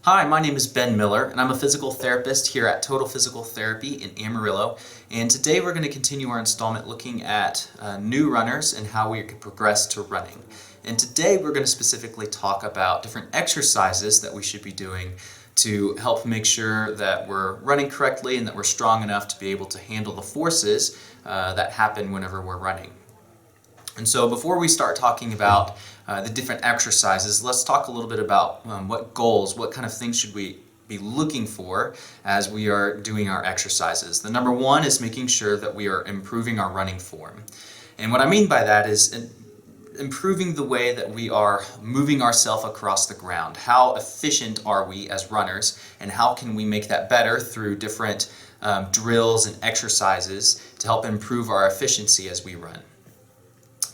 Hi, my name is Ben Miller, and I'm a physical therapist here at Total Physical Therapy in Amarillo. And today we're going to continue our installment looking at new runners and how we can progress to running. And today we're going to specifically talk about different exercises that we should be doing to help make sure that we're running correctly and that we're strong enough to be able to handle the forces that happen whenever we're running. And so before we start talking about the different exercises, let's talk a little bit about what goals, what kind of things should we be looking for as we are doing our exercises. The number one is making sure that we are improving our running form. And what I mean by that is improving the way that we are moving ourselves across the ground. How efficient are we as runners, and how can we make that better through different drills and exercises to help improve our efficiency as we run.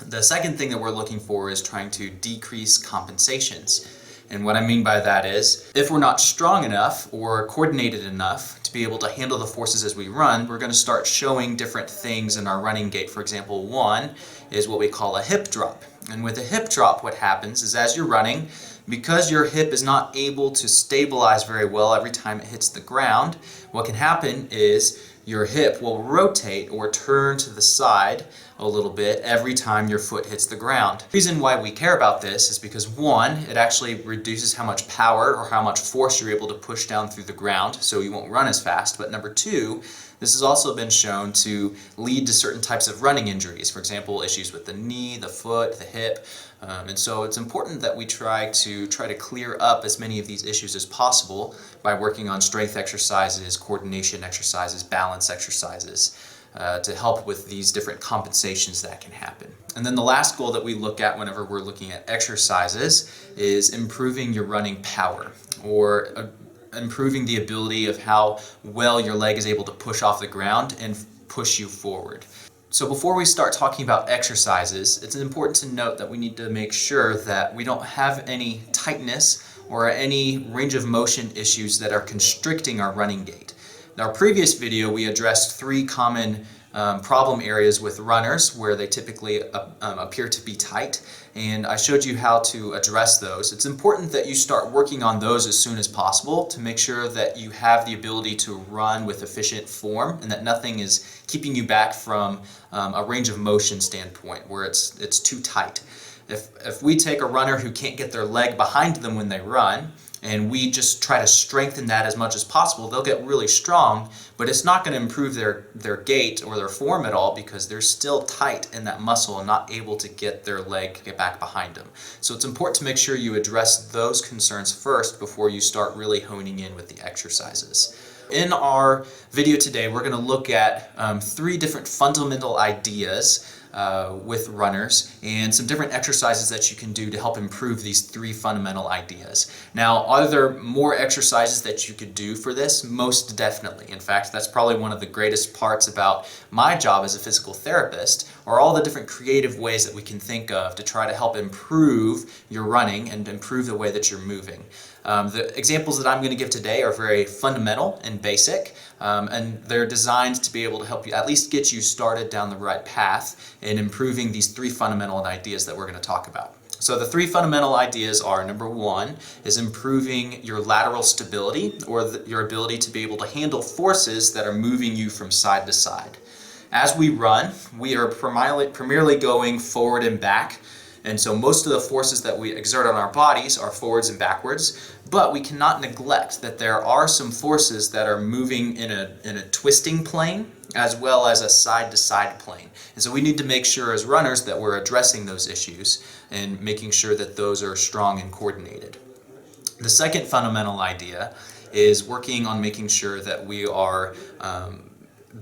The second thing that we're looking for is trying to decrease compensations. And what I mean by that is, if we're not strong enough or coordinated enough to be able to handle the forces as we run, we're going to start showing different things in our running gait. For example, one is what we call a hip drop. And with a hip drop, what happens is as you're running, because your hip is not able to stabilize very well every time it hits the ground, what can happen is your hip will rotate or turn to the side a little bit every time your foot hits the ground. The reason why we care about this is because one, it actually reduces how much power or how much force you're able to push down through the ground, so you won't run as fast. But number two, this has also been shown to lead to certain types of running injuries. For example, issues with the knee, the foot, the hip. And so it's important that we try to clear up as many of these issues as possible by working on strength exercises, coordination exercises, balance exercises to help with these different compensations that can happen. And then the last goal that we look at whenever we're looking at exercises is improving your running power, or improving the ability of how well your leg is able to push off the ground and push you forward. So before we start talking about exercises, it's important to note that we need to make sure that we don't have any tightness or any range of motion issues that are constricting our running gait. In our previous video, we addressed three common problem areas with runners where they typically appear to be tight, and I showed you how to address those. It's important that you start working on those as soon as possible to make sure that you have the ability to run with efficient form and that nothing is keeping you back from a range of motion standpoint where it's too tight. If we take a runner who can't get their leg behind them when they run, and we just try to strengthen that as much as possible, they'll get really strong, but it's not going to improve their gait or their form at all because they're still tight in that muscle and not able to get their leg back behind them. So it's important to make sure you address those concerns first before you start really honing in with the exercises. In our video today, we're going to look at three different fundamental ideas with runners and some different exercises that you can do to help improve these three fundamental ideas. Now, are there more exercises that you could do for this? Most definitely. In fact, that's probably one of the greatest parts about my job as a physical therapist, are all the different creative ways that we can think of to try to help improve your running and improve the way that you're moving. The examples that I'm going to give today are very fundamental and basic, and they're designed to be able to help you at least get you started down the right path in improving these three fundamental ideas that we're going to talk about. So the three fundamental ideas are, number one is improving your lateral stability, or your ability to be able to handle forces that are moving you from side to side. As we run, we are primarily going forward and back. And so most of the forces that we exert on our bodies are forwards and backwards, but we cannot neglect that there are some forces that are moving in a twisting plane as well as a side-to-side plane. And so we need to make sure as runners that we're addressing those issues and making sure that those are strong and coordinated. The second fundamental idea is working on making sure that we are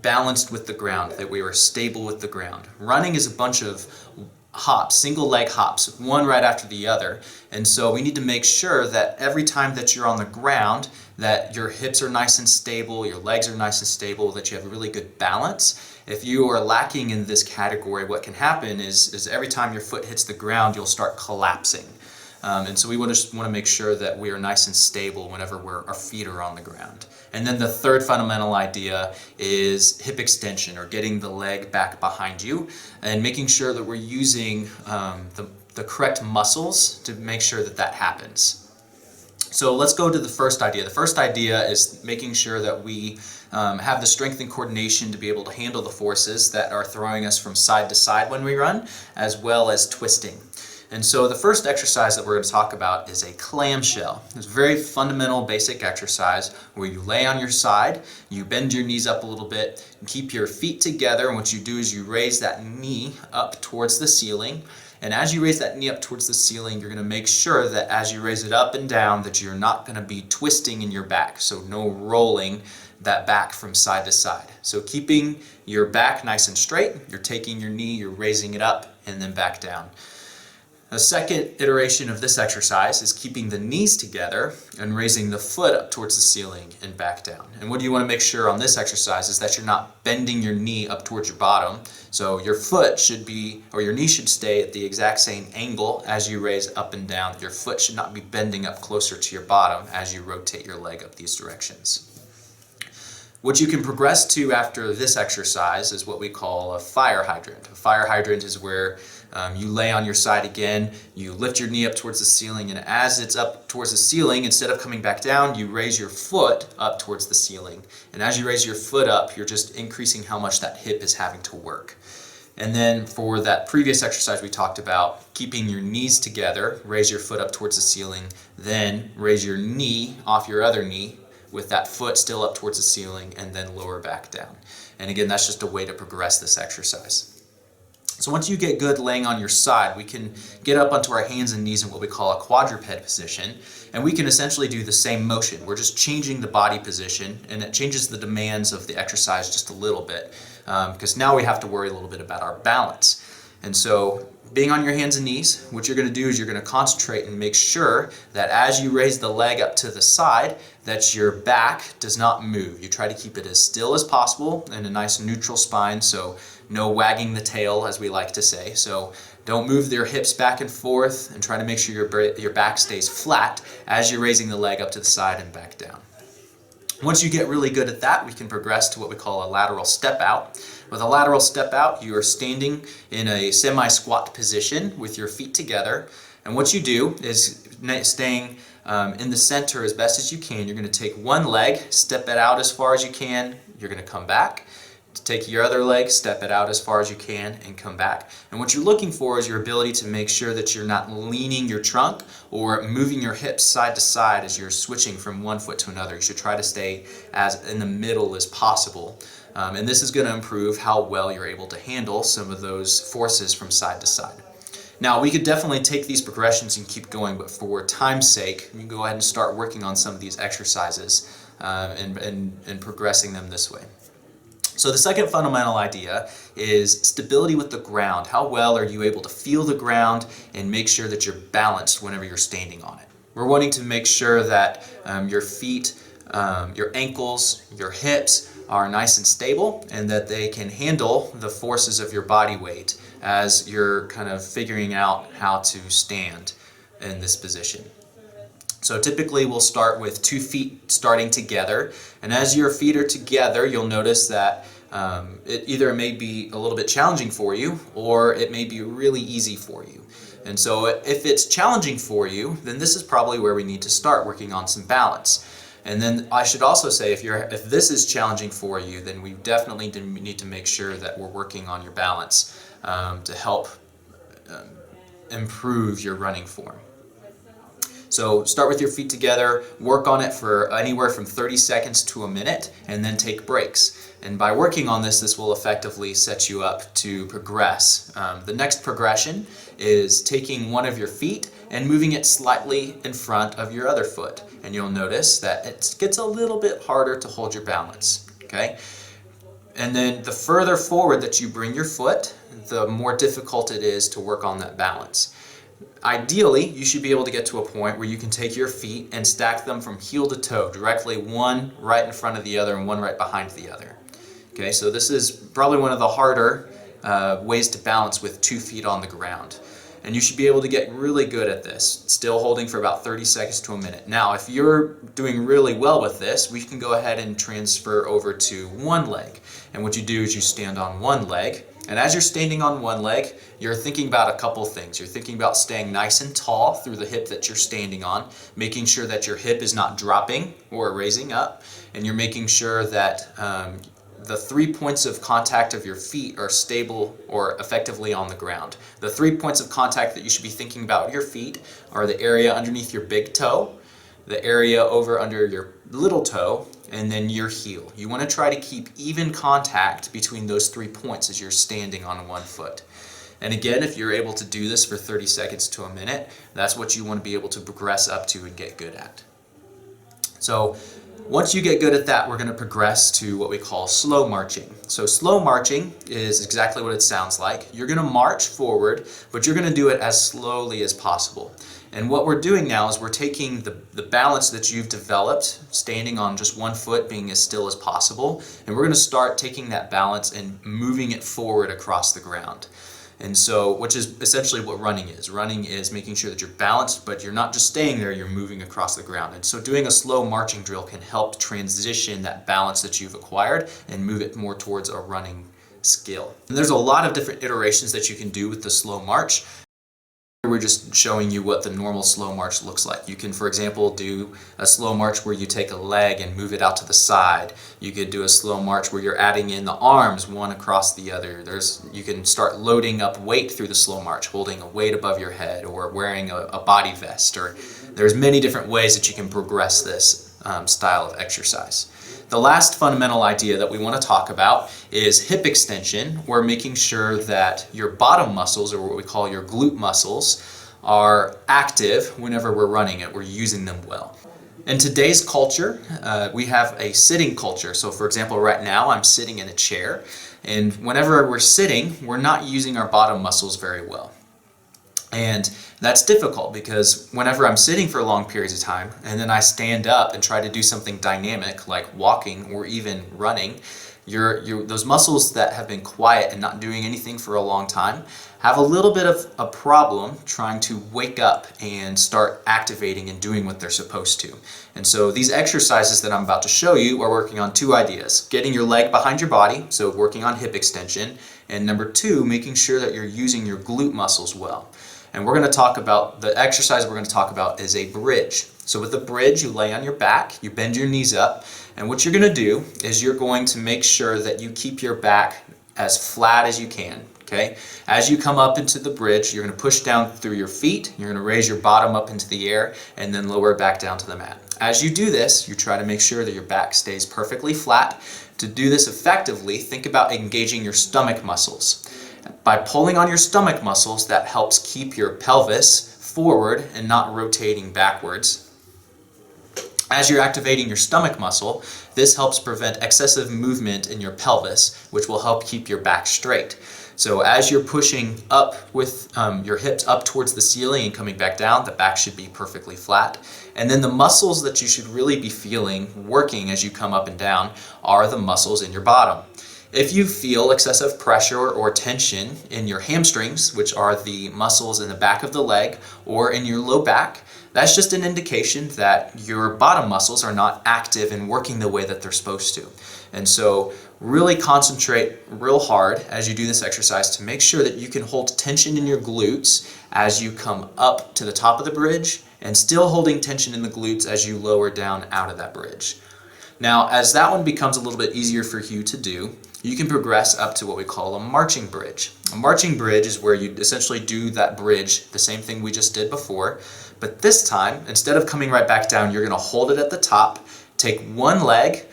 balanced with the ground, that we are stable with the ground. Running is a bunch of hops, single leg hops, one right after the other. And so we need to make sure that every time that you're on the ground, that your hips are nice and stable, your legs are nice and stable, that you have a really good balance. If you are lacking in this category, what can happen is every time your foot hits the ground, you'll start collapsing. And so we want to make sure that we are nice and stable whenever our feet are on the ground. And then the third fundamental idea is hip extension, or getting the leg back behind you and making sure that we're using the correct muscles to make sure that that happens. So let's go to the first idea. The first idea is making sure that we have the strength and coordination to be able to handle the forces that are throwing us from side to side when we run, as well as twisting. And so the first exercise that we're going to talk about is a clamshell. It's a very fundamental, basic exercise where you lay on your side, you bend your knees up a little bit, and keep your feet together, and what you do is you raise that knee up towards the ceiling. And as you raise that knee up towards the ceiling, you're going to make sure that as you raise it up and down, that you're not going to be twisting in your back. So no rolling that back from side to side. So keeping your back nice and straight, you're taking your knee, you're raising it up, and then back down. The second iteration of this exercise is keeping the knees together and raising the foot up towards the ceiling and back down. And what you want to make sure on this exercise is that you're not bending your knee up towards your bottom. So your foot should be, or your knee should stay at the exact same angle as you raise up and down. Your foot should not be bending up closer to your bottom as you rotate your leg up these directions. What you can progress to after this exercise is what we call a fire hydrant. A fire hydrant is where you lay on your side again, you lift your knee up towards the ceiling, and as it's up towards the ceiling, instead of coming back down, you raise your foot up towards the ceiling. And as you raise your foot up, you're just increasing how much that hip is having to work. And then for that previous exercise we talked about, keeping your knees together, raise your foot up towards the ceiling, then raise your knee off your other knee, with that foot still up towards the ceiling, and then lower back down. And again, that's just a way to progress this exercise. So once you get good laying on your side, we can get up onto our hands and knees in what we call a quadruped position, and we can essentially do the same motion. We're just changing the body position, and it changes the demands of the exercise just a little bit, because now we have to worry a little bit about our balance. And so being on your hands and knees, what you're going to do is you're going to concentrate and make sure that as you raise the leg up to the side, that your back does not move. You try to keep it as still as possible and a nice neutral spine, so no wagging the tail, as we like to say. So don't move your hips back and forth, and try to make sure your back stays flat as you're raising the leg up to the side and back down. Once you get really good at that, we can progress to what we call a lateral step out. With a lateral step out, you are standing in a semi-squat position with your feet together. And what you do is staying in the center as best as you can. You're going to take one leg, step it out as far as you can. You're going to come back. Take your other leg, step it out as far as you can, and come back. And what you're looking for is your ability to make sure that you're not leaning your trunk or moving your hips side to side as you're switching from one foot to another. You should try to stay as in the middle as possible. And this is going to improve how well you're able to handle some of those forces from side to side. Now, we could definitely take these progressions and keep going, but for time's sake, you can go ahead and start working on some of these exercises and progressing them this way. So the second fundamental idea is stability with the ground. How well are you able to feel the ground and make sure that you're balanced whenever you're standing on it? We're wanting to make sure that your feet, your ankles, your hips are nice and stable, and that they can handle the forces of your body weight as you're kind of figuring out how to stand in this position. So typically we'll start with 2 feet starting together, and as your feet are together, you'll notice that it either may be a little bit challenging for you, or it may be really easy for you. And so if it's challenging for you, then this is probably where we need to start working on some balance. And then I should also say, if this is challenging for you, then we definitely need to make sure that we're working on your balance to help improve your running form. So start with your feet together, work on it for anywhere from 30 seconds to a minute, and then take breaks. And by working on this, this will effectively set you up to progress. The next progression is taking one of your feet and moving it slightly in front of your other foot. And you'll notice that it gets a little bit harder to hold your balance. Okay? And then the further forward that you bring your foot, the more difficult it is to work on that balance. Ideally, you should be able to get to a point where you can take your feet and stack them from heel to toe, directly one right in front of the other and one right behind the other. Okay, so this is probably one of the harder ways to balance with 2 feet on the ground. And you should be able to get really good at this, still holding for about 30 seconds to a minute. Now, if you're doing really well with this, we can go ahead and transfer over to one leg. And what you do is you stand on one leg. And as you're standing on one leg, you're thinking about a couple things. You're thinking about staying nice and tall through the hip that you're standing on, making sure that your hip is not dropping or raising up, and you're making sure that the 3 points of contact of your feet are stable or effectively on the ground. The 3 points of contact that you should be thinking about with your feet are the area underneath your big toe, the area over under your little toe, and then your heel. You want to try to keep even contact between those 3 points as you're standing on one foot. And again, if you're able to do this for 30 seconds to a minute, that's what you want to be able to progress up to and get good at. So once you get good at that, we're going to progress to what we call slow marching. So slow marching is exactly what it sounds like. You're going to march forward, but you're going to do it as slowly as possible. And what we're doing now is we're taking the balance that you've developed, standing on just one foot, being as still as possible, and we're going to start taking that balance and moving it forward across the ground. And so, which is essentially what running is. Running is making sure that you're balanced, but you're not just staying there, you're moving across the ground. And so doing a slow marching drill can help transition that balance that you've acquired and move it more towards a running skill. And there's a lot of different iterations that you can do with the slow march. We're just showing you what the normal slow march looks like. You can, for example, do a slow march where you take a leg and move it out to the side. You could do a slow march where you're adding in the arms one across the other. You can start loading up weight through the slow march, holding a weight above your head or wearing a body vest. Or there's many different ways that you can progress this style of exercise. The last fundamental idea that we want to talk about is hip extension, or making sure that your bottom muscles, or what we call your glute muscles, are active whenever we're running it, we're using them well. In today's culture, we have a sitting culture. So for example, right now I'm sitting in a chair, and whenever we're sitting, we're not using our bottom muscles very well. And that's difficult because whenever I'm sitting for long periods of time and then I stand up and try to do something dynamic like walking or even running, those muscles that have been quiet and not doing anything for a long time have a little bit of a problem trying to wake up and start activating and doing what they're supposed to. And so these exercises that I'm about to show you are working on two ideas: getting your leg behind your body, so working on hip extension, and number two, making sure that you're using your glute muscles well. And we're going to talk about, the exercise we're going to talk about is a bridge. So with the bridge, you lay on your back, you bend your knees up, and what you're going to do is you're going to make sure that you keep your back as flat as you can. Okay? As you come up into the bridge, you're going to push down through your feet, you're going to raise your bottom up into the air, and then lower it back down to the mat. As you do this, you try to make sure that your back stays perfectly flat. To do this effectively, think about engaging your stomach muscles. By pulling on your stomach muscles, that helps keep your pelvis forward and not rotating backwards. As you're activating your stomach muscle, this helps prevent excessive movement in your pelvis, which will help keep your back straight. So as you're pushing up with your hips up towards the ceiling and coming back down, the back should be perfectly flat. And then the muscles that you should really be feeling working as you come up and down are the muscles in your bottom. If you feel excessive pressure or tension in your hamstrings, which are the muscles in the back of the leg, or in your low back, that's just an indication that your bottom muscles are not active and working the way that they're supposed to. And so really concentrate real hard as you do this exercise to make sure that you can hold tension in your glutes as you come up to the top of the bridge, and still holding tension in the glutes as you lower down out of that bridge. Now, as that one becomes a little bit easier for you to do, you can progress up to what we call a marching bridge. A marching bridge is where you essentially do that bridge, the same thing we just did before, but this time, instead of coming right back down, you're going to hold it at the top, take one leg,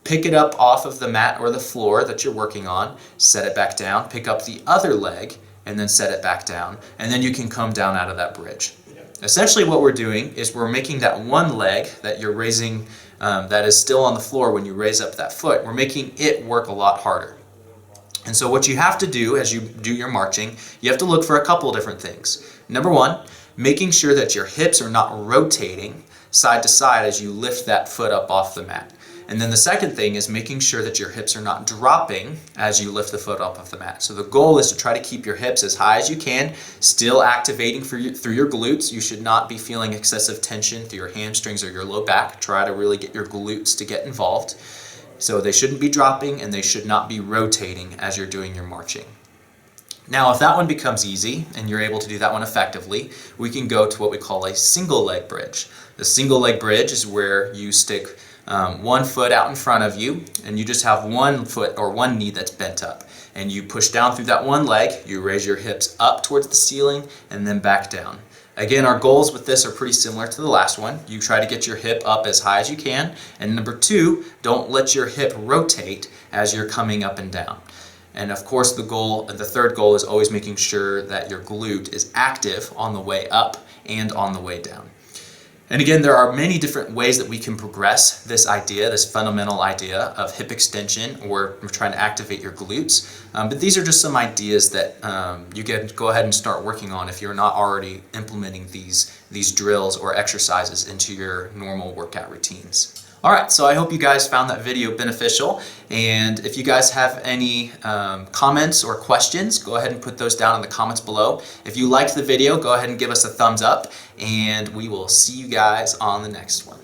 pick it up off of the mat or the floor that you're working on, set it back down, pick up the other leg, and then set it back down, and then you can come down out of that bridge. Essentially what we're doing is we're making that one leg that you're raising, that is still on the floor when you raise up that foot, we're making it work a lot harder. And so what you have to do as you do your marching, you have to look for a couple of different things. Number one, making sure that your hips are not rotating side to side as you lift that foot up off the mat. And then the second thing is making sure that your hips are not dropping as you lift the foot up off the mat. So the goal is to try to keep your hips as high as you can, still activating through your glutes. You should not be feeling excessive tension through your hamstrings or your low back. Try to really get your glutes to get involved. So they shouldn't be dropping and they should not be rotating as you're doing your marching. Now, if that one becomes easy and you're able to do that one effectively, we can go to what we call a single leg bridge. The single leg bridge is where you stick one foot out in front of you and you just have one foot or one knee that's bent up. And you push down through that one leg, you raise your hips up towards the ceiling and then back down. Again, our goals with this are pretty similar to the last one. You try to get your hip up as high as you can. And number two, don't let your hip rotate as you're coming up and down. And of course, the third goal is always making sure that your glute is active on the way up and on the way down. And again, there are many different ways that we can progress this idea, this fundamental idea of hip extension, or we're trying to activate your glutes. But these are just some ideas that you can go ahead and start working on if you're not already implementing these drills or exercises into your normal workout routines. Alright, so I hope you guys found that video beneficial, and if you guys have any comments or questions, go ahead and put those down in the comments below. If you liked the video, go ahead and give us a thumbs up, and we will see you guys on the next one.